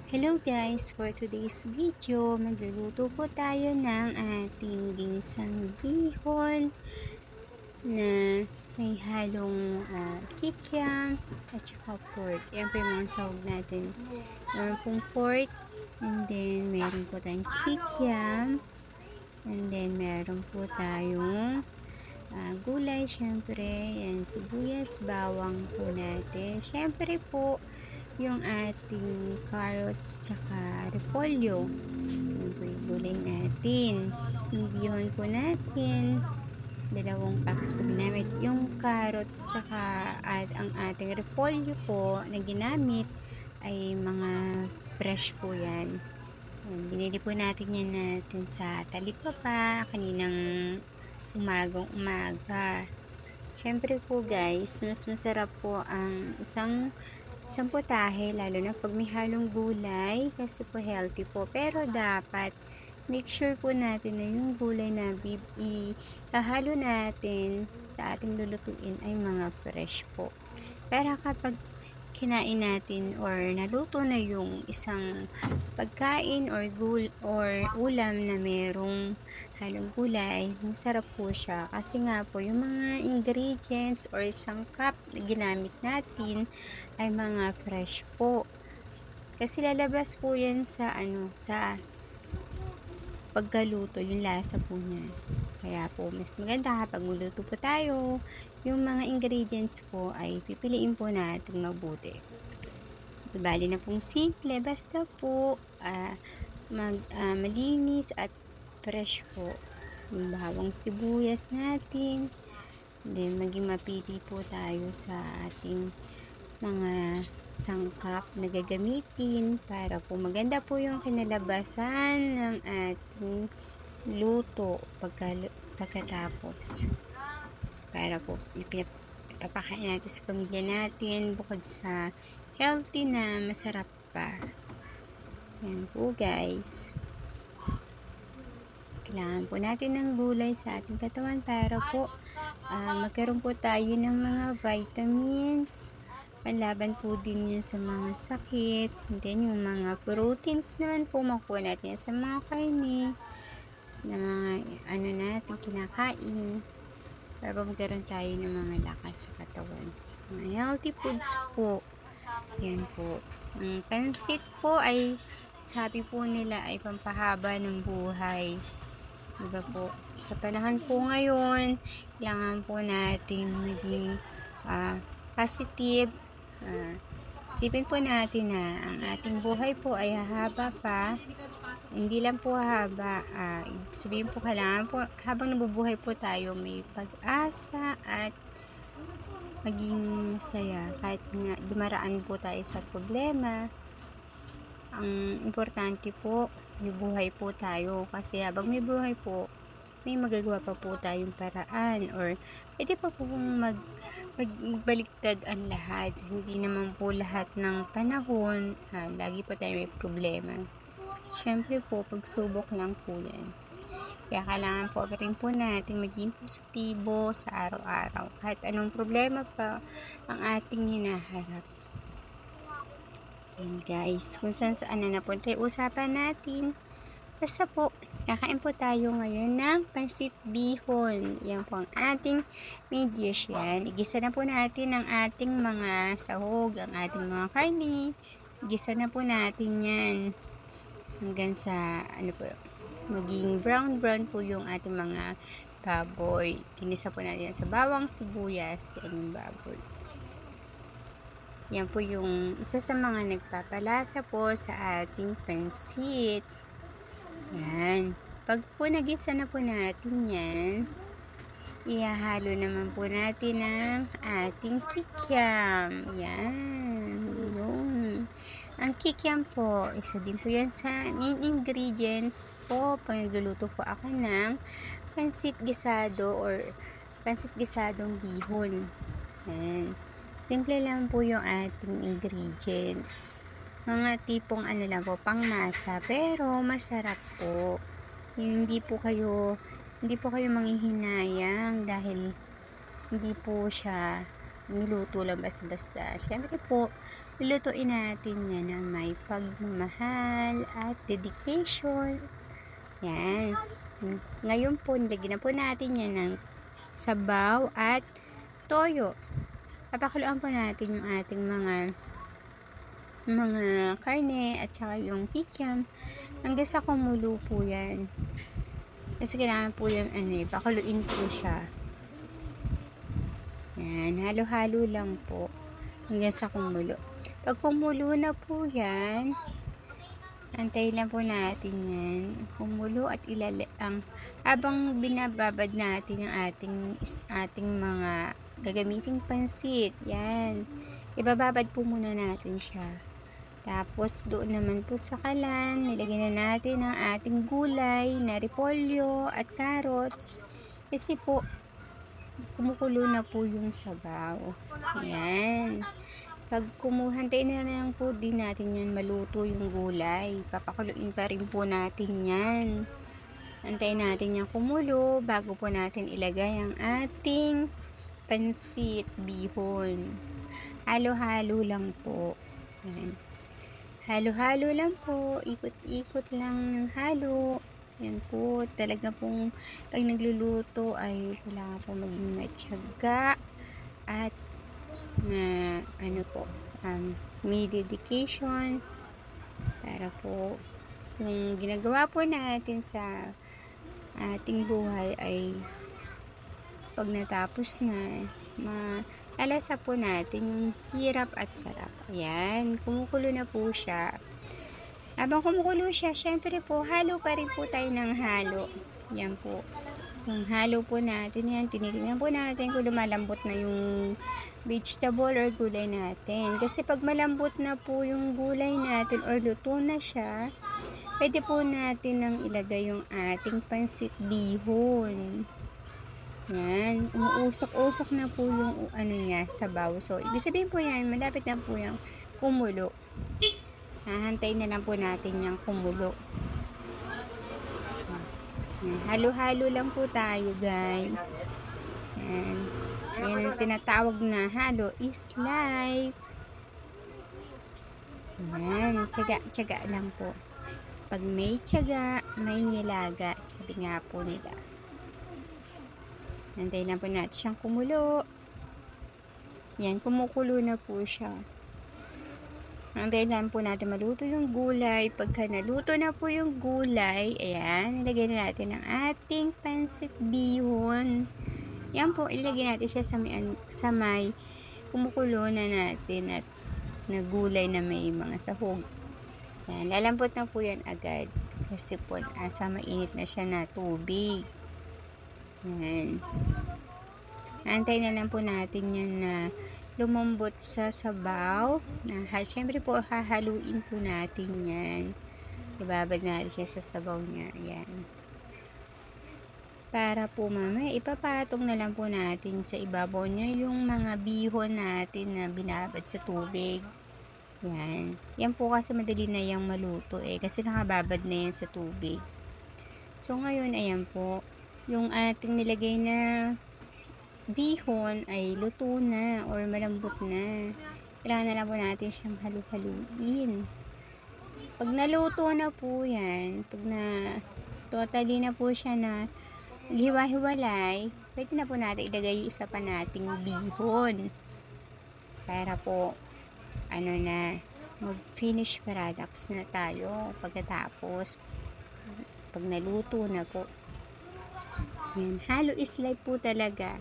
Hello guys! For today's video, magluluto po tayo ng ating ginisang bihon na may halong kikiam at saka pork. Yan po yung mga sahog natin. Meron pong pork, and then meron po tayong kikiam, and then meron po tayong gulay, syempre, yan, sibuyas, bawang po natin. Syempre po, yung ating carrots tsaka repolyo. Yan po yung gulay natin. Yung bihon po natin, 2 packs po ginamit. Yung carrots tsaka ang ating repolyo po na ginamit ay mga fresh po yan. Binili po natin sa Talipapa kaninang umaga. Syempre po guys, mas masarap po ang isang putahe, lalo na pag may halong gulay, kasi po healthy po. Pero dapat make sure po natin na yung gulay na ihahalo natin sa ating lulutuin ay mga fresh po. Pero kapag kinain natin or naluto na yung isang pagkain or ulam na merong halong gulay, masarap po siya kasi nga po yung mga ingredients or sangkap na ginamit natin ay mga fresh po. Kasi lalabas po yan sa pagkaluto, yung lasa po niya. Kaya po, mas maganda kapag magluto po tayo, yung mga ingredients po ay pipiliin po natin mabuti. Bali na pong simple, basta po malinis at fresh po. Yung bawang sibuyas natin, then maging mapili po tayo sa ating mga sangkap na gagamitin para po maganda po yung kinalabasan ng ating luto pagkatapos. Para po ipapakain natin sa pamilya natin bukod sa healthy na masarap pa. Yan po guys. Kailangan po natin ng gulay sa ating katawan para po magkaroon po tayo ng mga vitamins. Panlaban po din yun sa mga sakit. And then yung mga proteins naman po makuha natin sa mga karne, sa mga natin kinakain. Para po magkaroon tayo ng mga lakas sa katawan. Mga healthy foods po. Yan po. Ang pansit po ay sabi po nila ay pampahaba ng buhay. Diba po? Sa panahon po ngayon, kailangan po natin maging positive. Isipin po natin na ang ating buhay po ay hahaba pa. Hindi lang po haba. Sabihin po kailangan po habang nabubuhay po tayo may pag-asa at maging masaya. Kahit nga dumaraan po tayo sa problema, ang importante po may buhay po tayo. Kasi habang may buhay po, may magagawa pa po tayong paraan or pwede pa po magbaliktad ang lahat. Hindi naman po lahat ng panahon lagi po tayo may problema. Syempre po, pagsubok lang po yan. Kaya kailangan po rin po natin maging positibo sa araw-araw. Kahit anong problema pa ang ating hinaharap. And guys, kung saan na napunta yung usapan natin. Basta po, kakain po tayo ngayon ng pansit bihon. Yan po ang ating main dish yan. Igisa na po natin ang ating mga sahog, ang ating mga karne. Igisa na po natin yan. Hanggang sa, maging brown po yung ating mga baboy. Ginisa po natin sa bawang sibuyas. Yan yung baboy. Yan po yung isa sa mga nagpapalasa po sa ating pansit. Yan. Pag po nagisa na po natin yan, ihahalo naman po natin ang ating kikiam. Yan. Yung. Ang kikiam po, isa din po yan sa main ingredients po pag nagluluto po ako ng pansit gisado or pansit gisadong bihon. Yan. Simple lang po yung ating ingredients. Mga tipong lang po, pangmasa, pero masarap po. Hindi po kayo manghihinayang dahil hindi po siya niluto lang basta-basta. Siyempre po, lulutuin natin yan na may pagmamahal at dedication. Yan. Ngayon po, nilagyan na po natin yan ng sabaw at toyo. Papakuluan po natin yung ating mga karne at saka yung kikiam hanggang sa kumulo po yan. Kasi kailangan po yung pakuluin po siya. Yan, halo-halo lang po hanggang sa kumulo. Pag kumulo na po yan, antayin lang po natin yan kumulo at habang binababad natin yung ating mga gagamiting pansit. Yan, ibababad po muna natin siya. Tapos doon naman po sa kalan, nilagyan na natin ang ating gulay na repolyo at carrots. Kasi po kumukulo na po yung sabaw. Yan. Pag hantay na lang po din natin yan maluto yung gulay. Papakuluin pa rin po natin yan. Antayin natin yung kumulo bago po natin ilagay ang ating pansit bihon. Halo-halo lang po. Yan. Halo-halo lang po. Ikot-ikot lang ng halo. Yan po. Talaga pong pag nagluluto ay kailangan po maging matyaga at may dedication para po yung ginagawa po natin sa ating buhay ay pag natapos na malalasa po natin yung hirap at sarap. Ayan, kumukulo na po siya. Habang kumukulo siya, syempre po halo pa rin po tayo ng halo. Yan po. Yung halo po natin yan, tinitingnan po natin kung lumalambot na yung vegetable or gulay natin. Kasi pag malambot na po yung gulay natin or luto na siya, pwede po natin nang ilagay yung ating pansit bihon. Yan, umuusok-usok na po yung sabaw. So, ibig sabihin po yan, malapit na po yung kumulo. Hahantayin na lang po natin yung kumulo. Halo-halo lang po tayo, guys. Yan. Yan ang tinatawag na halo is life. Yan. Tiyaga lang po. Pag may tiyaga, may nilaga. Sabi nga po nila. Nantayin lang po natin siyang kumulo. Yan. Kumukulo na po siya. Antayin lang po natin maluto yung gulay. Pagka naluto na po yung gulay, ayan, ilagay na natin ang ating pansit bihon. Yan po, ilagay natin siya sa may kumukulo na natin at na gulay na may mga sahog. Yan, lalambot na po yan agad. Kasi po, asa mainit na siya na tubig. Yan. Antayin na lang po natin yan na lumambot sa sabaw. Siyempre po, hahaluin po natin yan. Ibabad natin siya sa sabaw niya. Yan. Para po mamaya, ipapatong na lang po natin sa ibabaw niya yung mga bihon natin na binabad sa tubig. Yan. Yan po kasi madali na yung maluto kasi nakababad na yan sa tubig. So, ngayon, ayan po. Yung ating nilagay na bihon ay luto na or malambot na. Kailangan na lang po natin siyang halu-haluin. Pag naluto na po yan, pag na totally na po siya na hiwa-hiwalay, pwede na po natin ilagay yung isa pa nating bihon. Para po, mag-finish products na tayo pagkatapos. Pag naluto na po. Yan, halo is life po talaga.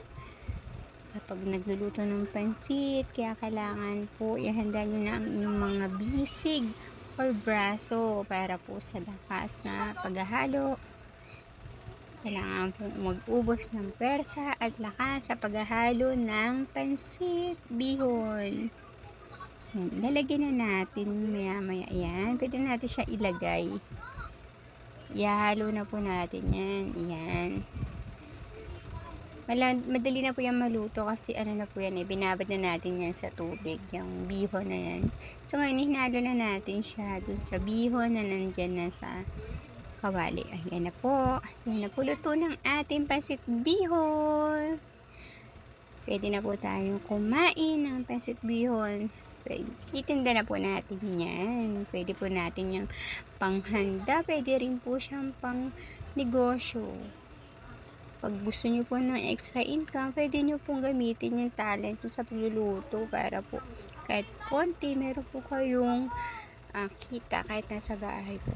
Kapag nagluluto ng pansit, kaya kailangan po ihanda nyo na ang inyong mga bisig or braso para po sa lakas na paghahalo. Kailangan po mag-ubos ng persa at lakas sa paghahalo ng pansit bihon. Yan, lalagyan na natin maya-maya yan. Pwede natin siya ilagay. Ihalo na po natin yan. Yan. Madali na po yan maluto kasi na po yan binabad na natin yan sa tubig, yung bihon na yan. So ngayon hinalo na natin siya dun sa bihon na nandyan na sa kawali. Ayan na po. Ayan na po luto ng ating pansit bihon. Pwede na po tayong kumain ng pansit bihon. Itinda na po natin yan. Pwede po natin yung panghanda. Pwede rin po siyang pang negosyo. Pag gusto nyo po ng extra income, pwede nyo pong gamitin yung talent sa pagluluto para po kahit konti, meron po kayong kita kahit nasa bahay po.